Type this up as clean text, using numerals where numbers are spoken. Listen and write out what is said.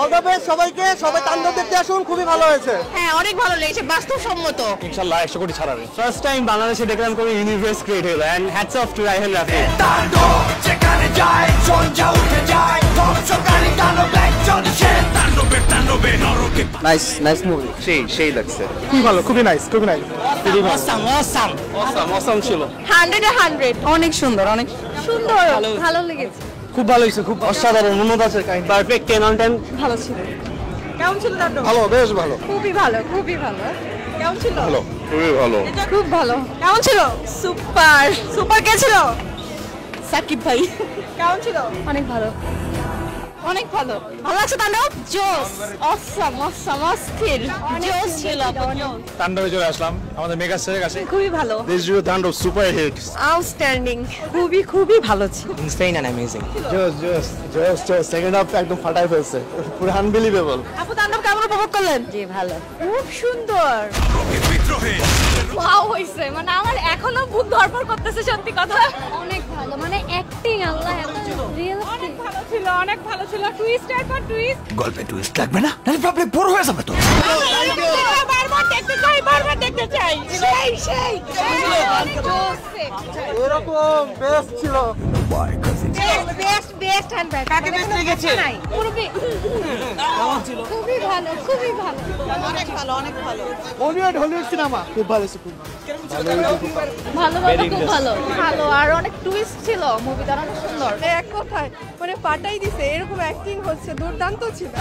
All the best সবাইকে, সবাই তাণ্ডব দেখতে আসুন, খুবই ভালো হয়েছে। হ্যাঁ অনেক ভালো লেগেছে, বাস্তবসম্মত। ইনশাআল্লাহ 100 কোটি ছাড়াবে। ফার্স্ট টাইম বাংলাদেশে দেখলাম কোনো ইউনিভার্স ক্রিয়েট হলো, and hats off to Raihan Rafi. Taandob যেখানে যায় সঞ্জা উঠে যায়, ধ্বংসকারী তাণ্ডব লাইক চলছে, তাণ্ডবে নরকে। নাইস মুভি, সেই লাগছে, খুবই ভালো, খুবই নাইস, খুবই নাইস। অসাম ছিল। 100 এ 100 অনেক সুন্দর, অনেক সুন্দর, ভালো লেগেছে। খুব ভালো হয়েছে, খুব অসাধারণ, মনোমুগ্ধ আছে, পারফেক্ট 10 অন 10। ভালো ছিল। কেমন ছিল তাণ্ডব? ভালো, বেশ ভালো, খুবই ভালো, খুবই ভালো। কেমন ছিল? ভালো, খুবই ভালো, খুব ভালো। কেমন ছিল? সুপার। সুপার কে ছিল? সাকিব ভাই। কেমন ছিল? অনেক ভালো, অনেক ভালো। ভালো আছে তাণ্ডব? জোস, অসাম, অস্থির, জোস ছিল। তাণ্ডবে চলে আসলাম আমাদের মেগা স্টারের কাছে। খুবই ভালো, this is Taandob super hit, outstanding, খুবই ভালো ছিল। Insane and amazing. জোস সেকেন্ড হাফ একদম ফাটাই ফেলছে, পুরো আনবিলিভেবল। আপু তাণ্ডব কেমন উপভোগ করলেন? জি ভালো, খুব সুন্দর। ওয়াও হইছে, মানে আমার এখনো বুক ধরপড় করতেছে, সত্যি কথা। অনেক ভালো, মানে অ্যাক্টিং আল্লাহ এত রিয়েল, অনেক ভালো ছিল, অনেক ভালো ছিল। টুইস্ট এরপর টুইস্ট, গল্পে টুইস্ট লাগবে না, নাহলে প্রবলেম বড় হয়ে যাবে তো। বারবার দেখতে চাই। সেই এরকম বেস্ট ছিল। Best handbag. কাকে বেস্ট লেগেছে? খুবই ভালো, খুবই ভালো, অনেক ভালো, অনেক ভালো। হলিউড সিনেমা খুব ভালো ছিল, খুব ভালো ভালো, খুব ভালো ভালো। আর অনেক টুইস্ট ছিল, মুভিটা অনেক সুন্দর। এক কথায় মানে পাটাই দিছে, এরকম অ্যাক্টিং হচ্ছে, দুর্দান্ত ছিল।